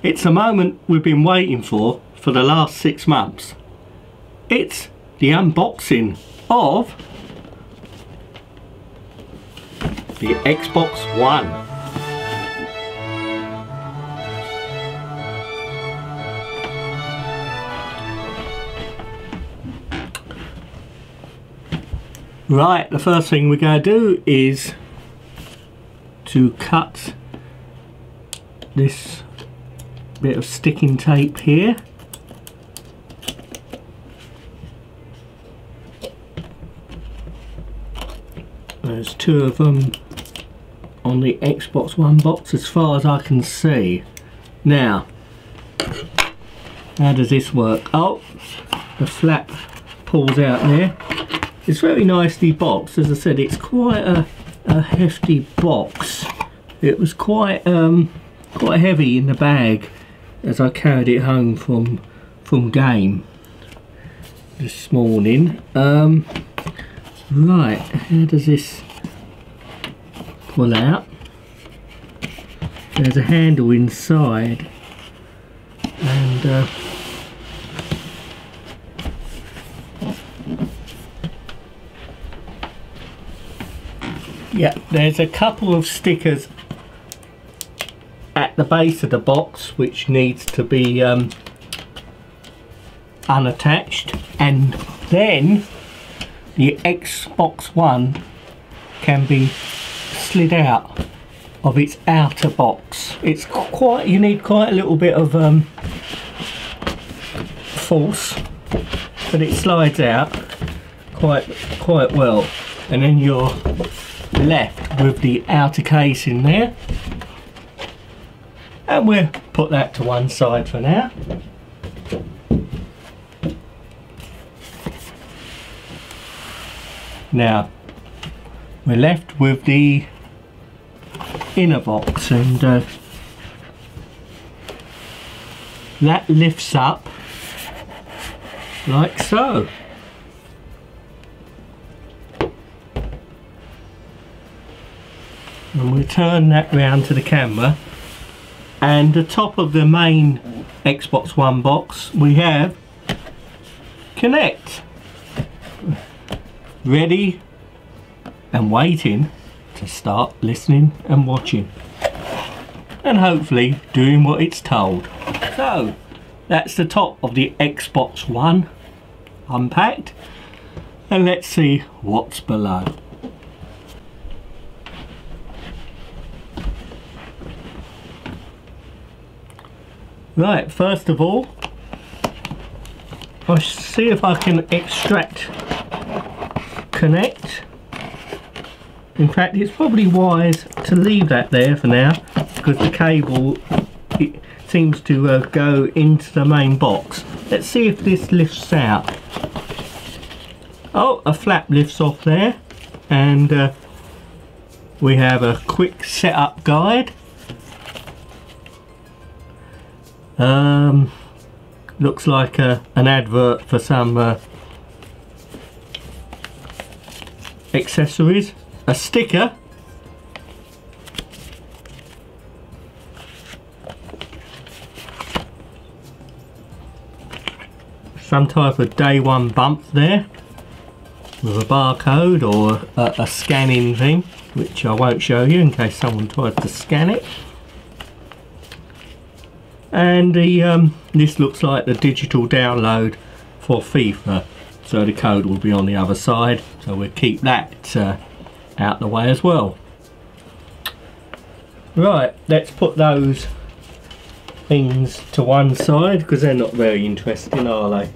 It's a moment we've been waiting for the last 6 months. It's the unboxing of the Xbox One. Right, the first thing we're going to do is to cut this bit of sticking tape here. There's 2 of them on the Xbox One box as far as I can see. Now, how does this work? Oh, the flap pulls out there. It's very nicely boxed. As I said, it's quite a hefty box. It was quite heavy in the bag as I carried it home from game this morning. Right, how does this pull out? There's a handle inside, and yeah, there's a couple of stickers at the base of the box which needs to be unattached, and then the Xbox One can be slid out of its outer box. It's quite, you need quite a little bit of force, but it slides out quite well, and then you're left with the outer casing there, and we'll put that to one side for now. Now we're left with the inner box, and that lifts up like so. And we turn that round to the camera, and the top of the main Xbox One box we have Connect, ready and waiting to start listening and watching, and hopefully doing what it's told. So that's the top of the Xbox One unpacked, and let's see what's below. Right, first of all, I'll see if I can extract Connect. In fact, it's probably wise to leave that there for now, because the cable, it seems to go into the main box. Let's see if this lifts out. Oh, a flap lifts off there, and we have a quick setup guide. Looks like an advert for some accessories. A sticker, some type of day one bump there with a barcode or a scanning thing, which I won't show you in case someone tries to scan it. And the this looks like the digital download for FIFA, so the code will be on the other side, so we'll keep that out the way as well. Right, let's put those things to one side because they're not very interesting, are they?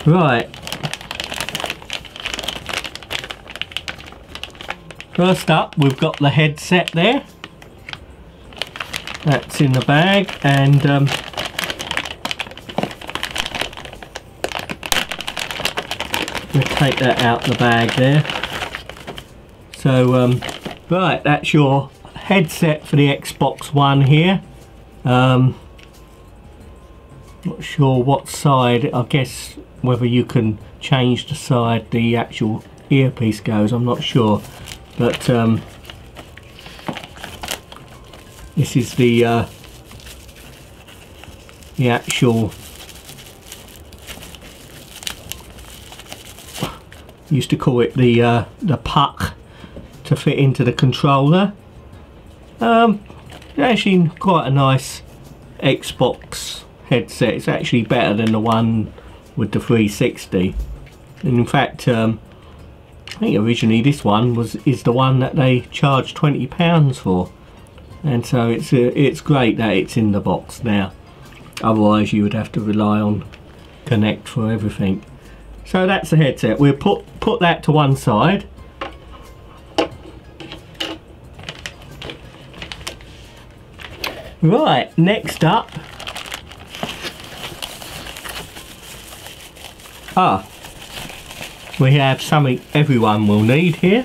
Right, first up we've got the headset there. That's in the bag, and we'll take that out the bag there. So right, that's your headset for the Xbox One here. Not sure what side, I guess whether you can change the side the actual earpiece goes, I'm not sure, but This is the actual, used to call it the puck to fit into the controller. Actually quite a nice Xbox headset. It's actually better than the one with the 360. And in fact, I think originally this one is the one that they charged £20 for, and so it's great that it's in the box now. Otherwise, you would have to rely on Connect for everything. So that's the headset. We'll put that to one side. Right, next up, we have something everyone will need here.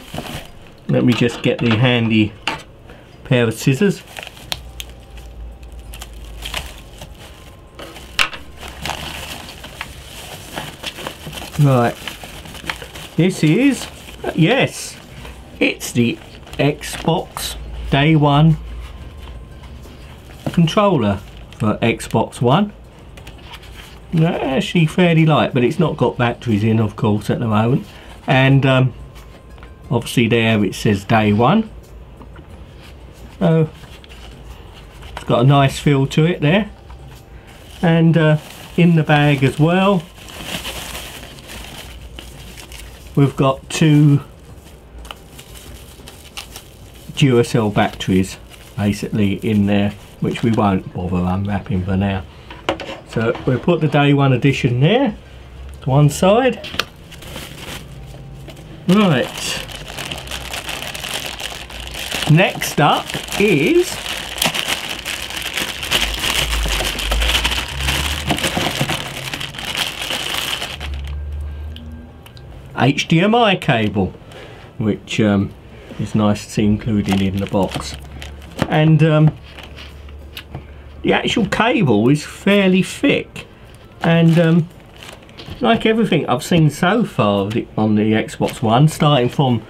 Let me just get the handy pair of scissors. Right, this is, yes, it's the Xbox Day One controller for Xbox One. They're actually fairly light, but it's not got batteries in, of course, at the moment. And obviously there it says Day One. So it's got a nice feel to it there. And in the bag as well, we've got 2 Duracell batteries basically in there, which we won't bother unwrapping for now. So we'll put the Day One edition there to one side. Right, next up is HDMI cable, which is nice to see included in the box. And the actual cable is fairly thick, and like everything I've seen so far on the Xbox One, starting from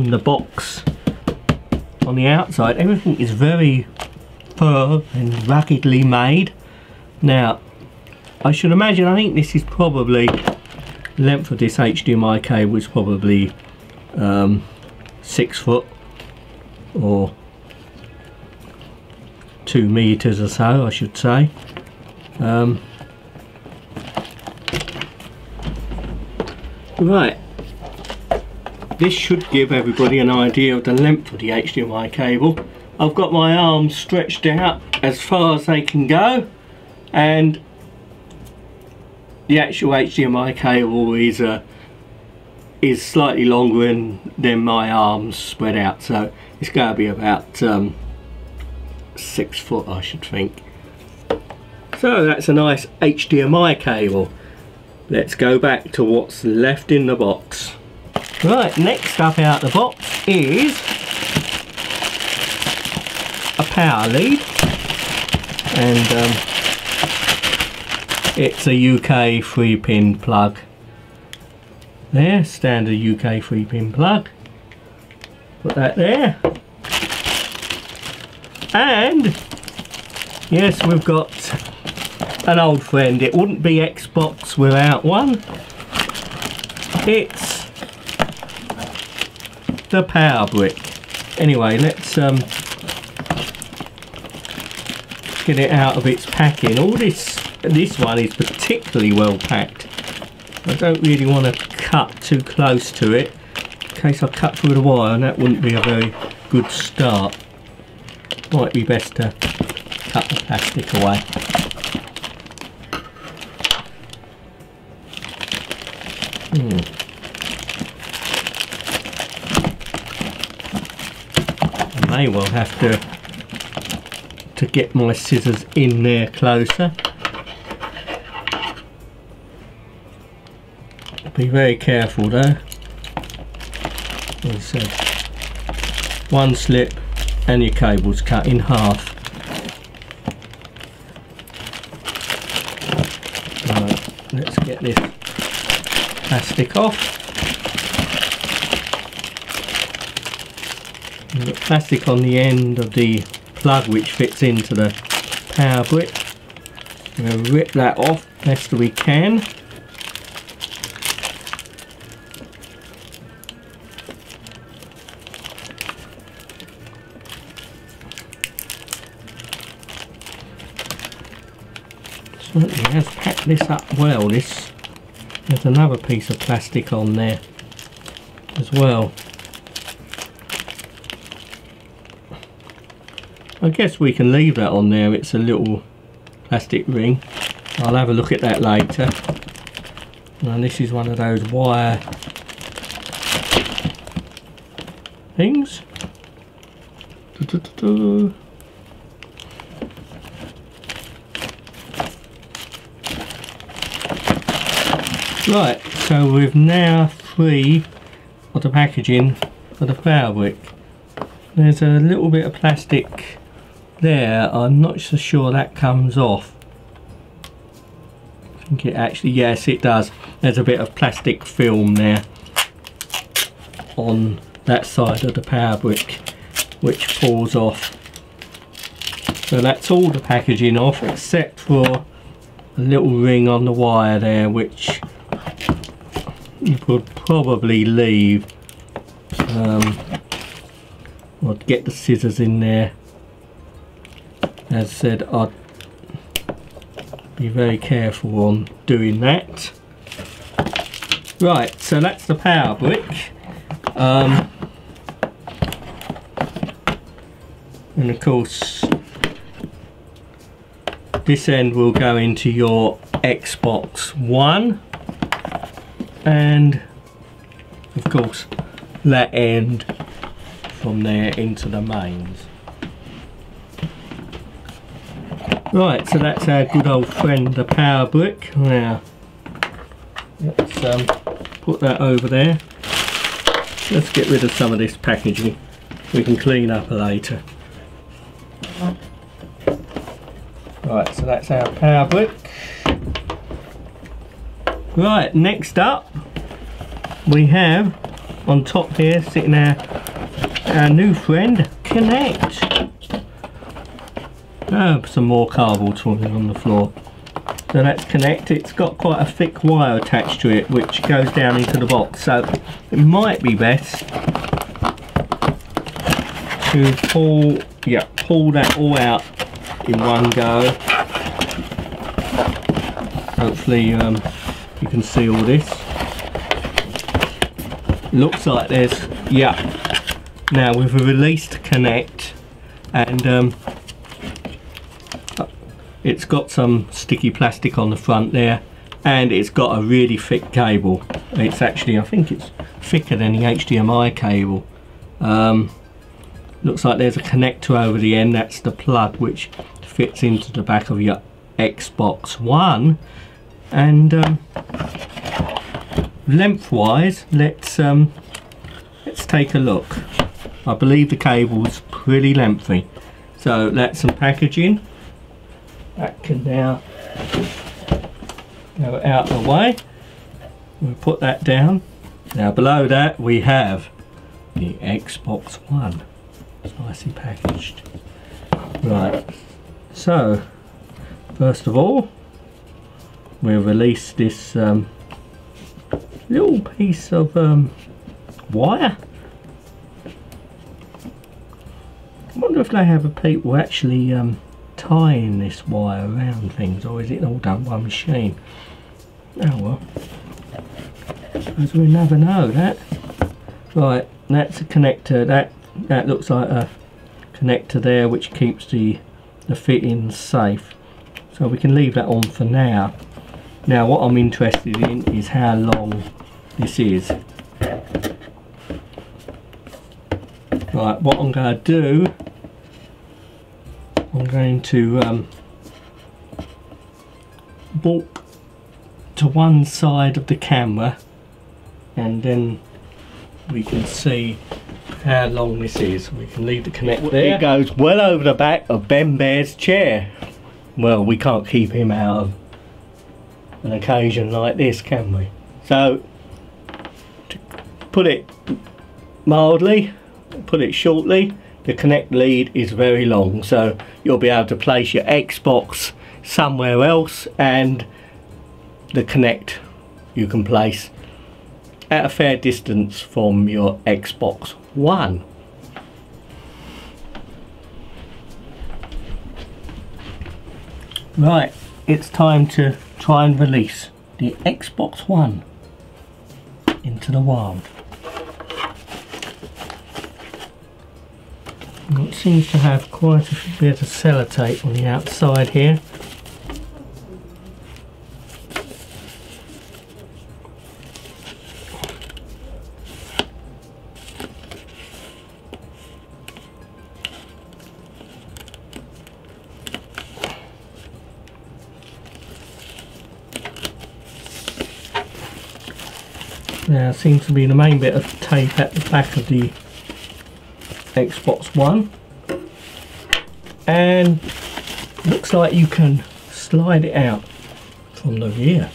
the box on the outside, everything is very firm and ruggedly made. Now, I should imagine, I think this is probably, the length of this HDMI cable is probably 6 foot or 2 meters or so, I should say. Right, this should give everybody an idea of the length of the HDMI cable. I've got my arms stretched out as far as they can go, and the actual HDMI cable is slightly longer than my arms spread out, so it's going to be about 6 foot, I should think. So that's a nice HDMI cable. Let's go back to what's left in the box. Right, next up out the box is a power lead, and it's a UK 3-pin plug. There, standard UK 3-pin plug. Put that there. And yes, we've got an old friend. It wouldn't be Xbox without one. It's the power brick. Anyway, let's get it out of its packing. All this one is particularly well packed. I don't really want to cut too close to it, in case I cut through the wire, and that wouldn't be a very good start. Might be best to cut the plastic away. I may well have to get my scissors in there closer. Be very careful though. As I said, one slip and your cable's cut in half. Right, let's get this plastic off. We've got plastic on the end of the plug which fits into the power brick. I'm going to rip that off best we can. Certainly has packed this up well. There's another piece of plastic on there as well. I guess we can leave that on there. It's a little plastic ring. I'll have a look at that later. And this is one of those wire things. Right, so we've now free of the packaging for the power brick. There's a little bit of plastic there. I'm not so sure that comes off. I think it actually, yes it does. There's a bit of plastic film there on that side of the power brick which pulls off. So that's all the packaging off except for a little ring on the wire there which you could probably leave. I'll get the scissors in there. As said, I'd be very careful on doing that. Right, so that's the power brick. And of course this end will go into your Xbox One, and of course that end from there into the mains. Right, so that's our good old friend the power brick. Now let's put that over there. Let's get rid of some of this packaging. We can clean up later. Right, so that's our power brick. Right, next up we have on top here sitting our new friend Connect. Some more cardboard falling on the floor. So that's Connect. It's got quite a thick wire attached to it which goes down into the box, so it might be best to pull that all out in one go. Hopefully you can see all this. Looks like there's, now we've released Connect, and it's got some sticky plastic on the front there, and it's got a really thick cable. It's actually, I think it's thicker than the HDMI cable. Looks like there's a connector over the end. That's the plug which fits into the back of your Xbox One. And lengthwise, let's take a look. I believe the cable's pretty lengthy. So that's some packaging. That can now go out of the way. We'll put that down. Now below that we have the Xbox One. It's nicely packaged. Right, so first of all we'll release this little piece of wire. I wonder if they have a people actually tying this wire around things, or is it all done by machine? Oh well, as we never know that. Right, that's a connector. That looks like a connector there which keeps the fittings safe, so we can leave that on for now. Now what I'm interested in is how long this is. Right, what I'm going to do, I'm going to walk to one side of the camera, and then we can see how long this is. We can leave the connect there. It goes well over the back of Ben Bear's chair. Well, we can't keep him out of an occasion like this, can we? So, to put it mildly, put it shortly, the Connect lead is very long, so you'll be able to place your Xbox somewhere else, and the Connect you can place at a fair distance from your Xbox One. Right, it's time to try and release the Xbox One into the wild. It seems to have quite a bit of sellotape on the outside here. Now seems to be the main bit of tape at the back of the Xbox One, and looks like you can slide it out from the rear.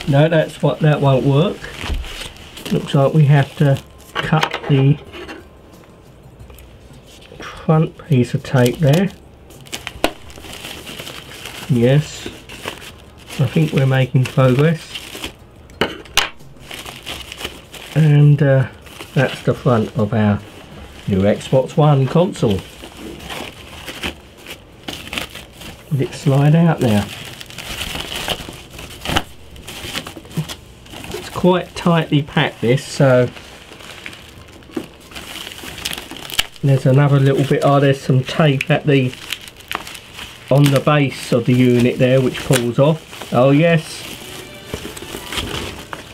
No, that won't work. Looks like we have to cut the front piece of tape there. Yes, I think we're making progress. And that's the front of our new Xbox One console. Did it slide out now? It's quite tightly packed, this, so there's another little bit. Oh, there's some tape at the on the base of the unit there which pulls off. Oh yes,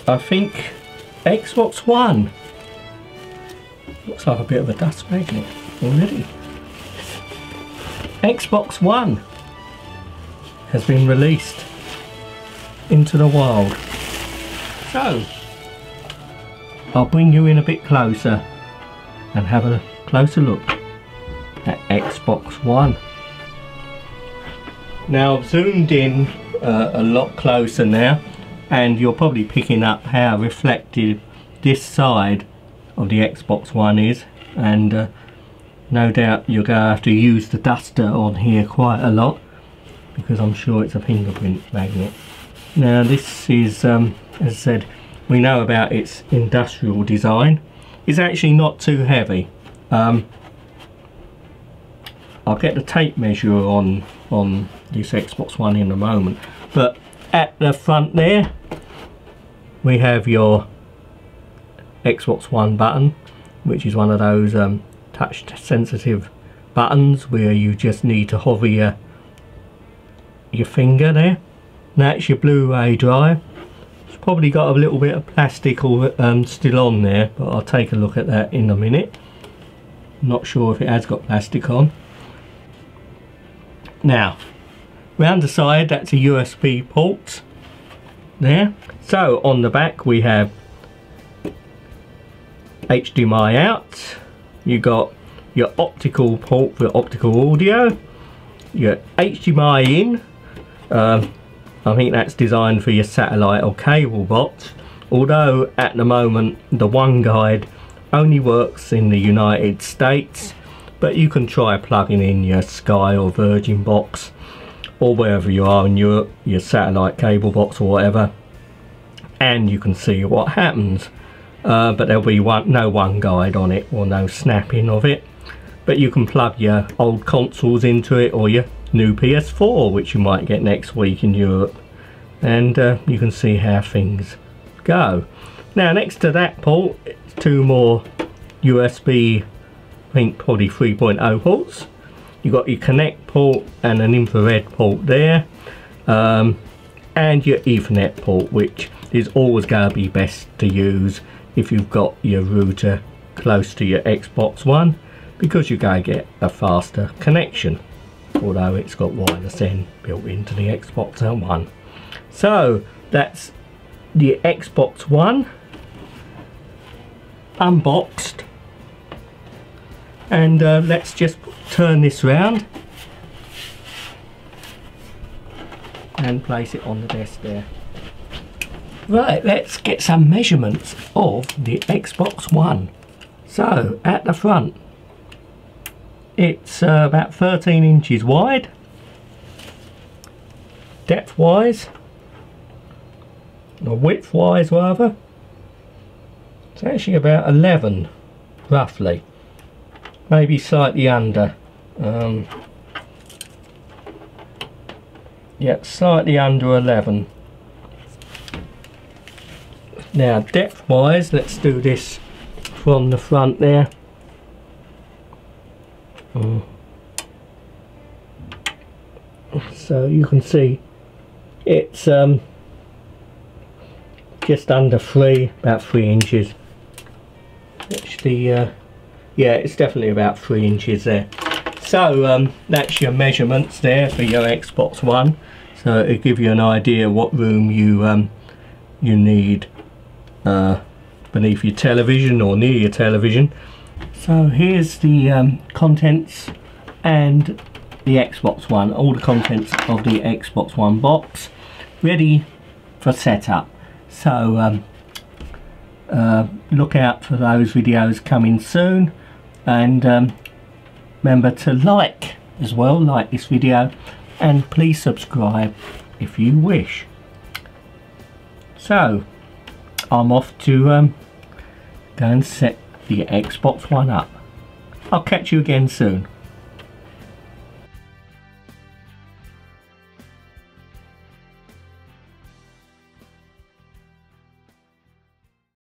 I think Xbox One looks like a bit of a dust magnet already. Xbox One has been released into the wild. So I'll bring you in a bit closer and have a closer look at Xbox One. Now I've zoomed in a lot closer now, and you're probably picking up how reflective this side of the Xbox One is, and no doubt you're going to have to use the duster on here quite a lot, because I'm sure it's a fingerprint magnet. Now this is, as I said, we know about its industrial design. It's actually not too heavy. I'll get the tape measure on this Xbox One in a moment, but at the front there we have your Xbox One button, which is one of those touch sensitive buttons where you just need to hover your finger there. And that's your Blu-ray drive. It's probably got a little bit of plastic or still on there, but I'll take a look at that in a minute. Not sure if it has got plastic on. Now round the side, that's a USB port there. So on the back we have HDMI out, you got your optical port for optical audio, your HDMI in, I think that's designed for your satellite or cable box, although at the moment the One Guide only works in the United States, but you can try plugging in your Sky or Virgin box, or wherever you are in Europe, your satellite cable box or whatever, and you can see what happens. But there'll be no One Guide on it, or no snapping of it, but you can plug your old consoles into it, or your new PS4, which you might get next week in Europe, and you can see how things go. Now next to that port, it's two more USB, I think probably 3.0 ports. You've got your Connect port and an infrared port there, and your Ethernet port, which is always going to be best to use if you've got your router close to your Xbox One, because you're going to get a faster connection, although it's got wireless N built into the Xbox One. So that's the Xbox One unboxed, and let's just turn this round and place it on the desk there. Right, let's get some measurements of the Xbox One. So, at the front, it's about 13 inches wide, depth wise, or width wise rather. It's actually about 11 roughly, maybe slightly under. Yeah, slightly under 11. Now depth wise, let's do this from the front there. So you can see it's just under 3, about 3 inches. Actually, yeah, it's definitely about 3 inches there. So that's your measurements there for your Xbox One. So it'll give you an idea what room you need beneath your television or near your television. So here's the contents and the Xbox One, all the contents of the Xbox One box ready for setup. So look out for those videos coming soon, and remember to like as well, like this video, and please subscribe if you wish. So I'm off to go and set the Xbox One up. I'll catch you again soon.